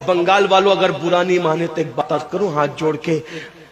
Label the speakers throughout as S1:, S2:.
S1: बंगाल वालों अगर बुरा नहीं माने तो एक बात करूं हाथ जोड़ के,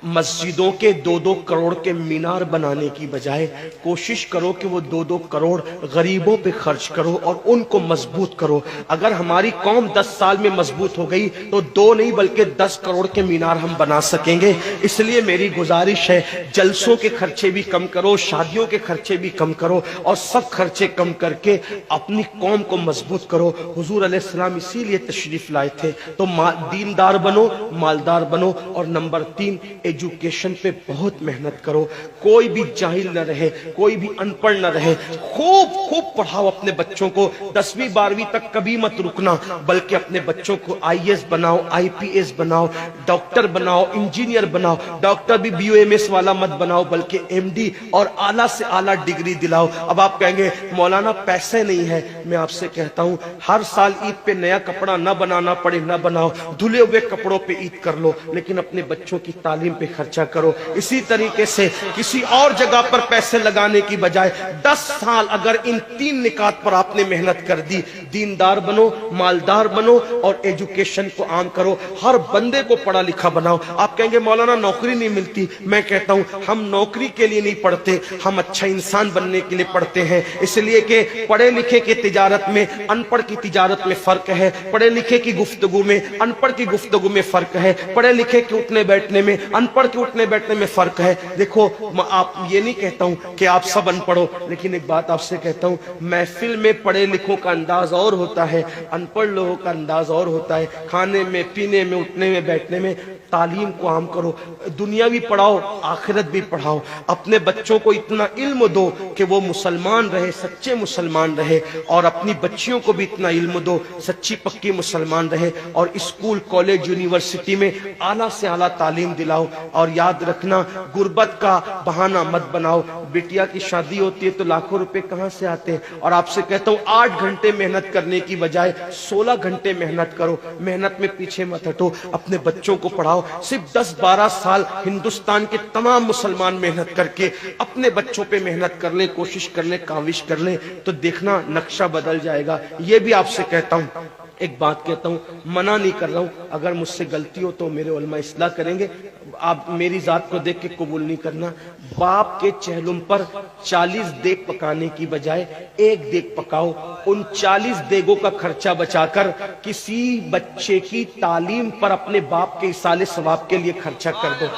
S1: मस्जिदों के 2-2 करोड़ के मीनार बनाने की बजाय कोशिश करो कि वो 2-2 करोड़ गरीबों पे खर्च करो और उनको मजबूत करो। अगर हमारी कौम 10 साल में मजबूत हो गई तो 2 नहीं बल्कि 10 करोड़ के मीनार हम बना सकेंगे। इसलिए मेरी गुजारिश है, जलसों के खर्चे भी कम करो, शादियों के खर्चे भी कम करो और सब खर्चे कम करके अपनी कौम को मजबूत करो। हुजूर अलैहिस्सलाम इसीलिए तशरीफ लाए थे। तो दीनदार बनो, मालदार बनो, और नंबर 3 एजुकेशन पे बहुत मेहनत करो। कोई भी जाहिल न रहे, कोई भी अनपढ़ न रहे, खूब खूब पढ़ाओ अपने बच्चों को। 10वीं 12वीं तक कभी मत रुकना, बल्कि अपने बच्चों को IAS बनाओ, IPS बनाओ, डॉक्टर बनाओ, इंजीनियर बनाओ। डॉक्टर भी BUMS वाला मत बनाओ, बल्कि MD और आला से आला डिग्री दिलाओ। अब आप कहेंगे मौलाना पैसे नहीं है, मैं आपसे कहता हूं हर साल ईद पे नया कपड़ा न बनाना पड़े न बनाओ, धुले हुए कपड़ों पे ईद कर लो, लेकिन अपने बच्चों की तालीम पे खर्चा करो। इसी तरीके से किसी और जगह पर पैसे लगाने की बजाय 10 साल अगर इन 3 निकात पर आपने मेहनत कर दी, दीनदार बनो, मालदार बनो और एजुकेशन को आम करो, हर बंदे को पढ़ा लिखा बनाओ। आप कहेंगे मौलाना नौकरी नहीं मिलती, मैं कहता हूं हम नौकरी के लिए नहीं पढ़ते, हम अच्छा इंसान बनने के लिए पढ़ते हैं। इसलिए कि पढ़े लिखे की तिजारत में अनपढ़ की तिजारत में फर्क है, पढ़े लिखे की गुफ्तगू में अनपढ़ की गुफ्तगू में फर्क है, पढ़े लिखे के उठने बैठने में अनपढ़ के उठने बैठने में फर्क है। देखो आप ये नहीं कहता हूं कि आप सब अनपढ़ हो, लेकिन एक बात आपसे कहता हूं, महफिल में पढ़े लिखों का अंदाज और होता है, अनपढ़ लोगों का अंदाज और होता है। खाने में, पीने में, उठने में, बैठने में तालीम को आम करो, दुनिया भी पढ़ाओ, आखिरत भी पढ़ाओ। अपने बच्चों को इतना इल्म दो कि वो मुसलमान रहे, सच्चे मुसलमान रहे, और अपनी बच्चियों को भी इतना इल्म दो, सच्ची पक्की मुसलमान रहे। और स्कूल, कॉलेज, यूनिवर्सिटी में आला से आला तालीम दिलाओ। और याद रखना, गुर्बत का बहाना मत बनाओ। बिटिया की शादी होती है तो लाखों रुपए कहां से आते हैं, और आपसे कहता हूं 8 घंटे मेहनत करने की बजाय 16 घंटे मेहनत करो। मेहनत में पीछे मत हटो, अपने बच्चों को पढ़ाओ। सिर्फ 10-12 साल हिंदुस्तान के तमाम मुसलमान मेहनत करके अपने बच्चों पे मेहनत कर ले, कोशिश कर ले, काविश कर ले, तो देखना नक्शा बदल जाएगा। ये भी आपसे कहता हूं, एक बात कहता हूं, मना नहीं कर रहा हूं, अगर मुझसे गलती हो तो मेरे उलमा इस्लाह करेंगे, आप मेरी जात को देख के कबूल नहीं करना। बाप के चेहलुम पर 40 देग पकाने की बजाय 1 देग पकाओ। उन 40 देगों का खर्चा बचाकर किसी बच्चे की तालीम पर अपने बाप के इसाले सवाब के लिए खर्चा कर दो।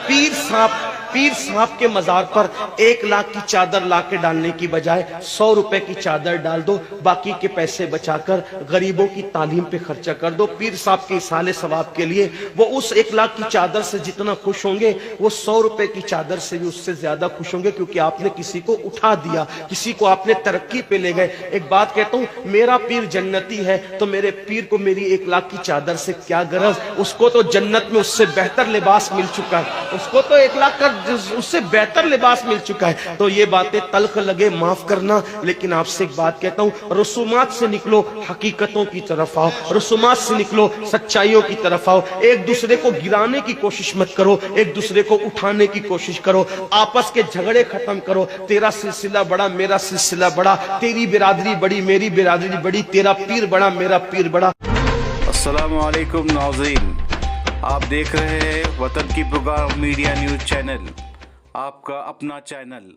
S1: पीर साहब के मजार पर 1 लाख की चादर ला के डालने की बजाय 100 रुपए की चादर डाल दो, बाकी के पैसे बचाकर गरीबों की तालीम पे खर्चा कर दो। पीर साहब के इसाले सवाब के लिए वो उस 1 लाख की चादर से जितना खुश होंगे, वो 100 रुपए की चादर से भी उससे ज्यादा खुश होंगे, क्योंकि आपने किसी को उठा दिया, किसी को आपने तरक्की पे ले गए। एक बात कहता हूं, मेरा पीर जन्नती है तो मेरे पीर को मेरी 1 लाख की चादर से क्या गरज, उसको तो जन्नत में उससे बेहतर लिबास मिल चुका है, उसको तो 1 लाख का उससे बेहतर लिबास मिल चुका है। तो ये बातें तल्ख लगे माफ करना, लेकिन आपसे एक बात कहता हूं, रसूमात से निकलो, हकीकतों की तरफ आओ, रसूमात से निकलो, सच्चाइयों की तरफ आओ। एक दूसरे को गिराने की कोशिश मत करो, एक दूसरे को उठाने की कोशिश करो। आपस के झगड़े खत्म करो। तेरा सिलसिला बड़ा, मेरा सिलसिला बड़ा, तेरी बिरादरी बड़ी, मेरी बिरादरी बड़ी, तेरा पीर बड़ा, मेरा पीर बड़ा।
S2: अस्सलामु अलैकुम नाज़रीन, आप देख रहे हैं वतन की पुकार मीडिया न्यूज़ चैनल, आपका अपना चैनल।